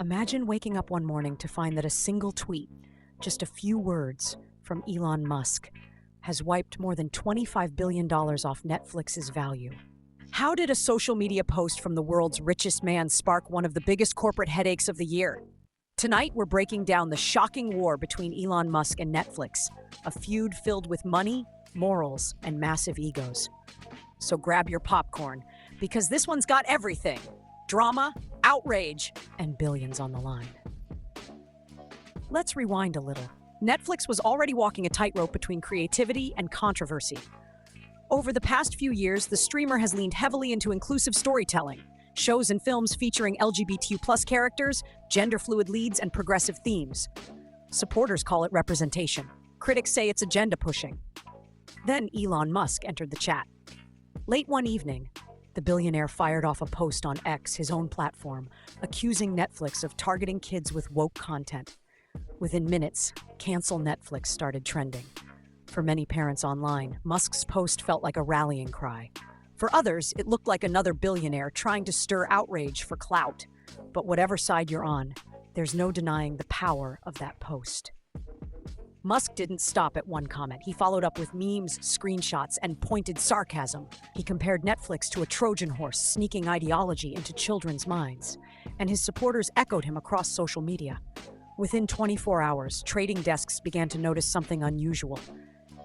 Imagine waking up one morning to find that a single tweet, just a few words from Elon Musk, has wiped more than $25 billion off Netflix's value. How did a social media post from the world's richest man spark one of the biggest corporate headaches of the year? Tonight, we're breaking down the shocking war between Elon Musk and Netflix, a feud filled with money, morals, and massive egos. So grab your popcorn, because this one's got everything: drama, outrage, and billions on the line. Let's rewind a little. Netflix was already walking a tightrope between creativity and controversy. Over the past few years, the streamer has leaned heavily into inclusive storytelling, shows and films featuring LGBTQ+ characters, gender-fluid leads, and progressive themes. Supporters call it representation. Critics say it's agenda-pushing. Then Elon Musk entered the chat. Late one evening, the billionaire fired off a post on X, his own platform, accusing Netflix of targeting kids with woke content. Within minutes, "Cancel Netflix" started trending. For many parents online, Musk's post felt like a rallying cry. For others, it looked like another billionaire trying to stir outrage for clout. But whatever side you're on, there's no denying the power of that post. Musk didn't stop at one comment. He followed up with memes, screenshots, and pointed sarcasm. He compared Netflix to a Trojan horse sneaking ideology into children's minds, and his supporters echoed him across social media. Within 24 hours, trading desks began to notice something unusual.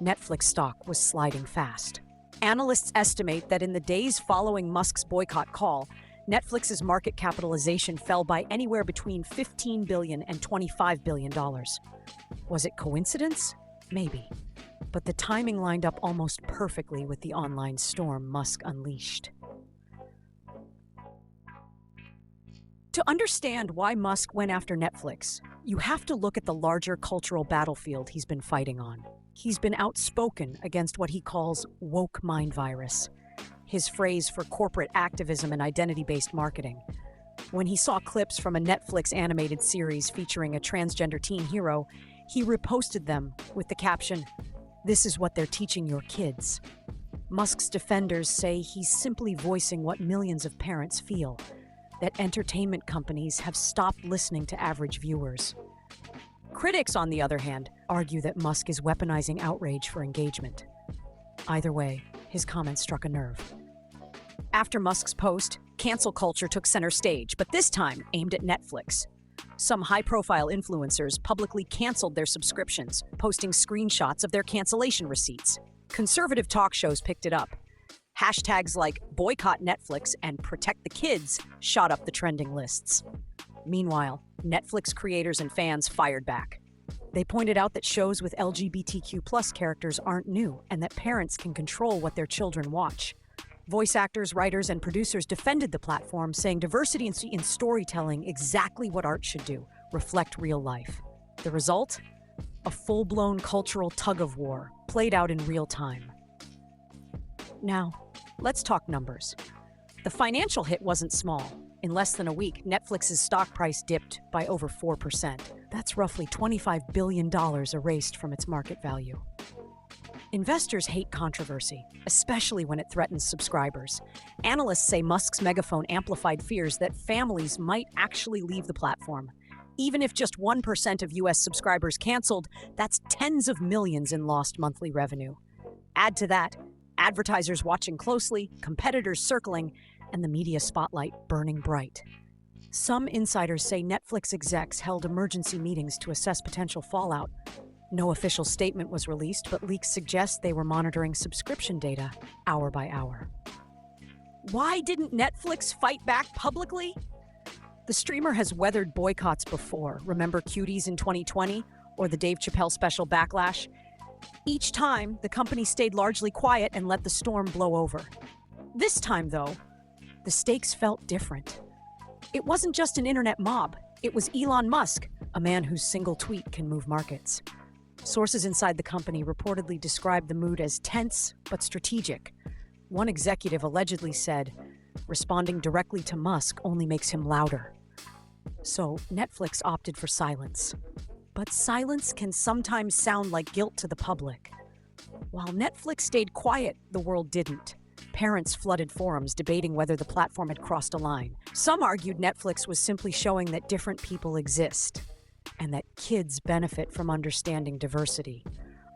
Netflix stock was sliding fast. Analysts estimate that in the days following Musk's boycott call, Netflix's market capitalization fell by anywhere between $15 billion and $25 billion. Was it coincidence? Maybe. But the timing lined up almost perfectly with the online storm Musk unleashed. To understand why Musk went after Netflix, you have to look at the larger cultural battlefield he's been fighting on. He's been outspoken against what he calls woke mind virus, his phrase for corporate activism and identity-based marketing. When he saw clips from a Netflix animated series featuring a transgender teen hero, he reposted them with the caption, "This is what they're teaching your kids." Musk's defenders say he's simply voicing what millions of parents feel, that entertainment companies have stopped listening to average viewers. Critics, on the other hand, argue that Musk is weaponizing outrage for engagement. Either way, his comments struck a nerve. After Musk's post, cancel culture took center stage, but this time aimed at Netflix. Some high-profile influencers publicly canceled their subscriptions, posting screenshots of their cancellation receipts. Conservative talk shows picked it up. Hashtags like Boycott Netflix and Protect the Kids shot up the trending lists. Meanwhile, Netflix creators and fans fired back. They pointed out that shows with LGBTQ+ characters aren't new and that parents can control what their children watch. Voice actors, writers, and producers defended the platform, saying diversity in storytelling exactly what art should do, reflect real life. The result? A full-blown cultural tug-of-war played out in real time. Now, let's talk numbers. The financial hit wasn't small. In less than a week, Netflix's stock price dipped by over 4%. That's roughly $25 billion erased from its market value. Investors hate controversy, especially when it threatens subscribers. Analysts say Musk's megaphone amplified fears that families might actually leave the platform. Even if just 1% of US subscribers canceled, that's tens of millions in lost monthly revenue. Add to that, advertisers watching closely, competitors circling, and the media spotlight burning bright. Some insiders say Netflix execs held emergency meetings to assess potential fallout. No official statement was released, but leaks suggest they were monitoring subscription data hour by hour. Why didn't Netflix fight back publicly? The streamer has weathered boycotts before. Remember Cuties in 2020 or the Dave Chappelle special Backlash? Each time, the company stayed largely quiet and let the storm blow over. This time, though, the stakes felt different. It wasn't just an internet mob. It was Elon Musk, a man whose single tweet can move markets. Sources inside the company reportedly described the mood as tense but strategic. One executive allegedly said, "Responding directly to Musk only makes him louder." So Netflix opted for silence. But silence can sometimes sound like guilt to the public. While Netflix stayed quiet, the world didn't. Parents flooded forums debating whether the platform had crossed a line. Some argued Netflix was simply showing that different people exist and that kids benefit from understanding diversity.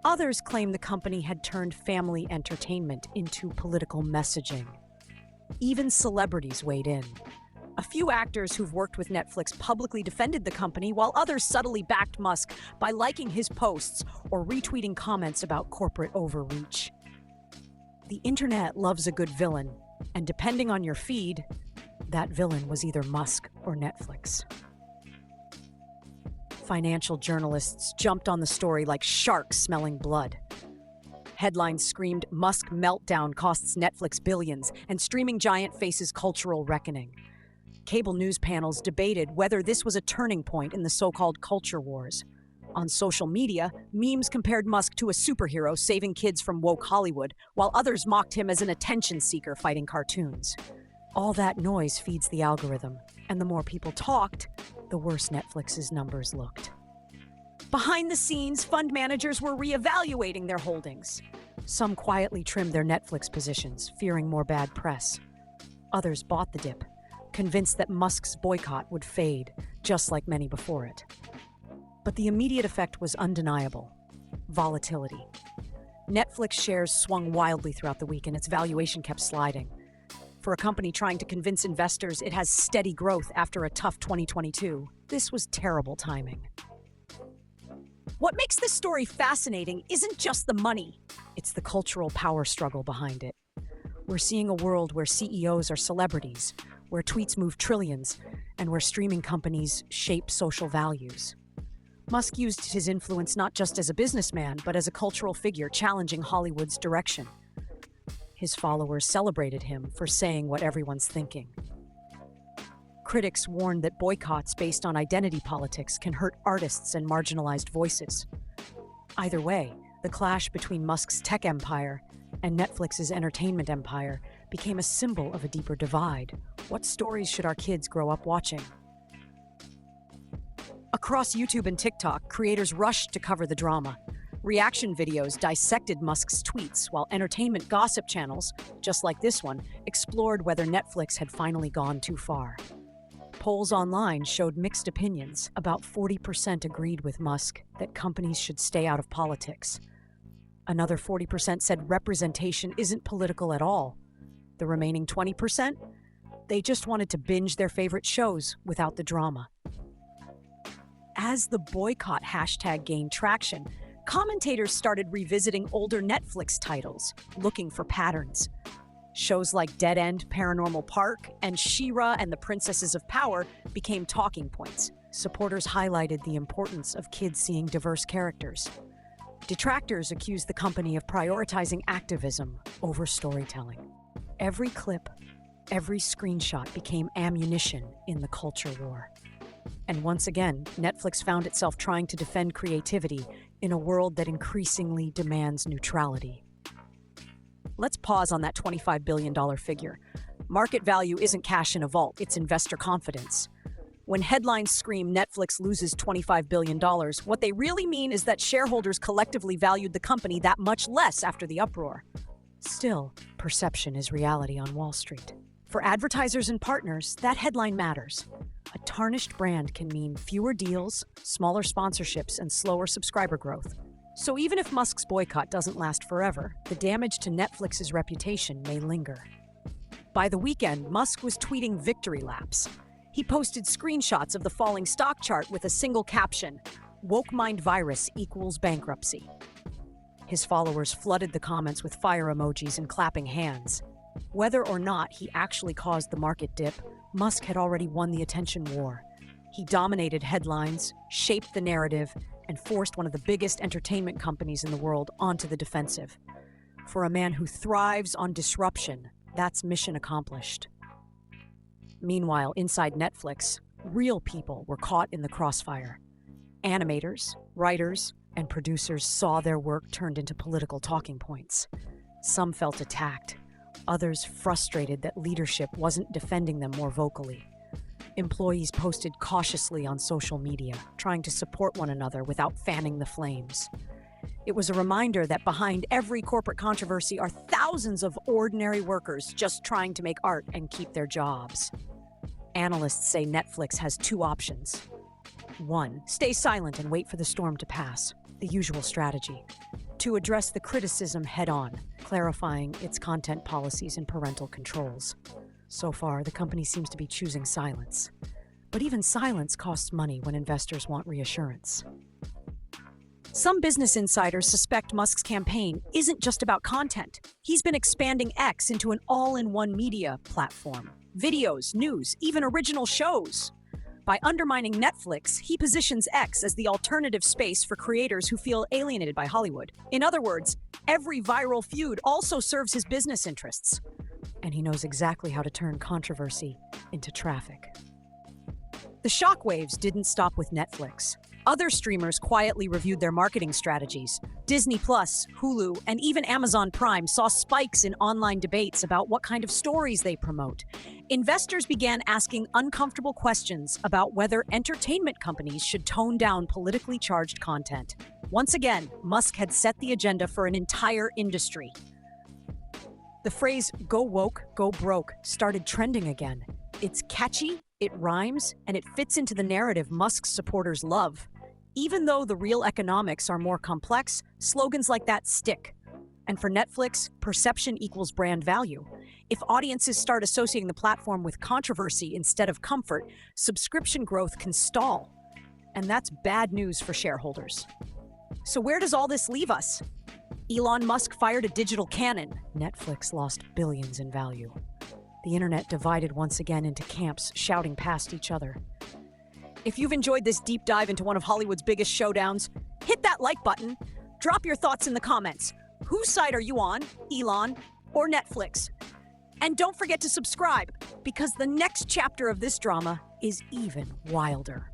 Others claimed the company had turned family entertainment into political messaging. Even celebrities weighed in. A few actors who've worked with Netflix publicly defended the company, while others subtly backed Musk by liking his posts or retweeting comments about corporate overreach. The internet loves a good villain, and depending on your feed, that villain was either Musk or Netflix. Financial journalists jumped on the story like sharks smelling blood. Headlines screamed, "Musk meltdown costs Netflix billions," and streaming giant faces cultural reckoning. Cable news panels debated whether this was a turning point in the so-called culture wars. On social media, memes compared Musk to a superhero saving kids from woke Hollywood, while others mocked him as an attention seeker fighting cartoons. All that noise feeds the algorithm, and the more people talked, the worse Netflix's numbers looked. Behind the scenes, fund managers were reevaluating their holdings. Some quietly trimmed their Netflix positions, fearing more bad press. Others bought the dip, convinced that Musk's boycott would fade, just like many before it. But the immediate effect was undeniable: volatility. Netflix shares swung wildly throughout the week, and its valuation kept sliding. For a company trying to convince investors it has steady growth after a tough 2022, this was terrible timing. What makes this story fascinating isn't just the money, it's the cultural power struggle behind it. We're seeing a world where CEOs are celebrities, where tweets move trillions, and where streaming companies shape social values. Musk used his influence not just as a businessman, but as a cultural figure challenging Hollywood's direction. His followers celebrated him for saying what everyone's thinking. Critics warned that boycotts based on identity politics can hurt artists and marginalized voices. Either way, the clash between Musk's tech empire and Netflix's entertainment empire became a symbol of a deeper divide. What stories should our kids grow up watching? Across YouTube and TikTok, creators rushed to cover the drama. Reaction videos dissected Musk's tweets, while entertainment gossip channels, just like this one, explored whether Netflix had finally gone too far. Polls online showed mixed opinions. About 40% agreed with Musk that companies should stay out of politics. Another 40% said representation isn't political at all. The remaining 20%? They just wanted to binge their favorite shows without the drama. As the boycott hashtag gained traction, commentators started revisiting older Netflix titles, looking for patterns. Shows like Dead End, Paranormal Park, and She-Ra and the Princesses of Power became talking points. Supporters highlighted the importance of kids seeing diverse characters. Detractors accused the company of prioritizing activism over storytelling. Every clip, every screenshot became ammunition in the culture war. And once again, Netflix found itself trying to defend creativity in a world that increasingly demands neutrality. Let's pause on that $25 billion figure. Market value isn't cash in a vault, it's investor confidence. When headlines scream Netflix loses $25 billion, what they really mean is that shareholders collectively valued the company that much less after the uproar. Still, perception is reality on Wall Street. For advertisers and partners, that headline matters. A tarnished brand can mean fewer deals, smaller sponsorships, and slower subscriber growth. So even if Musk's boycott doesn't last forever, the damage to Netflix's reputation may linger. By the weekend, Musk was tweeting victory laps. He posted screenshots of the falling stock chart with a single caption, "Woke mind virus equals bankruptcy." His followers flooded the comments with fire emojis and clapping hands. Whether or not he actually caused the market dip, Musk had already won the attention war. He dominated headlines, shaped the narrative, and forced one of the biggest entertainment companies in the world onto the defensive. For a man who thrives on disruption, that's mission accomplished. Meanwhile, inside Netflix, real people were caught in the crossfire. Animators, writers, and producers saw their work turned into political talking points. Some felt attacked, others frustrated that leadership wasn't defending them more vocally. Employees posted cautiously on social media, trying to support one another without fanning the flames. It was a reminder that behind every corporate controversy are thousands of ordinary workers just trying to make art and keep their jobs. Analysts say Netflix has two options. One, stay silent and wait for the storm to pass, the usual strategy. Two, address the criticism head-on, clarifying its content policies and parental controls. So far, the company seems to be choosing silence. But even silence costs money when investors want reassurance. Some business insiders suspect Musk's campaign isn't just about content. He's been expanding X into an all-in-one media platform. Videos, news, even original shows. By undermining Netflix, he positions X as the alternative space for creators who feel alienated by Hollywood. In other words, every viral feud also serves his business interests. And he knows exactly how to turn controversy into traffic. The shockwaves didn't stop with Netflix. Other streamers quietly reviewed their marketing strategies. Disney+, Hulu, and even Amazon Prime saw spikes in online debates about what kind of stories they promote. Investors began asking uncomfortable questions about whether entertainment companies should tone down politically charged content. Once again, Musk had set the agenda for an entire industry. The phrase, "go woke, go broke," started trending again. It's catchy, it rhymes, and it fits into the narrative Musk's supporters love. Even though the real economics are more complex, slogans like that stick. And for Netflix, perception equals brand value. If audiences start associating the platform with controversy instead of comfort, subscription growth can stall. And that's bad news for shareholders. So where does all this leave us? Elon Musk fired a digital cannon. Netflix lost billions in value. The internet divided once again into camps, shouting past each other. If you've enjoyed this deep dive into one of Hollywood's biggest showdowns, hit that like button. Drop your thoughts in the comments. Whose side are you on, Elon or Netflix? And don't forget to subscribe, because the next chapter of this drama is even wilder.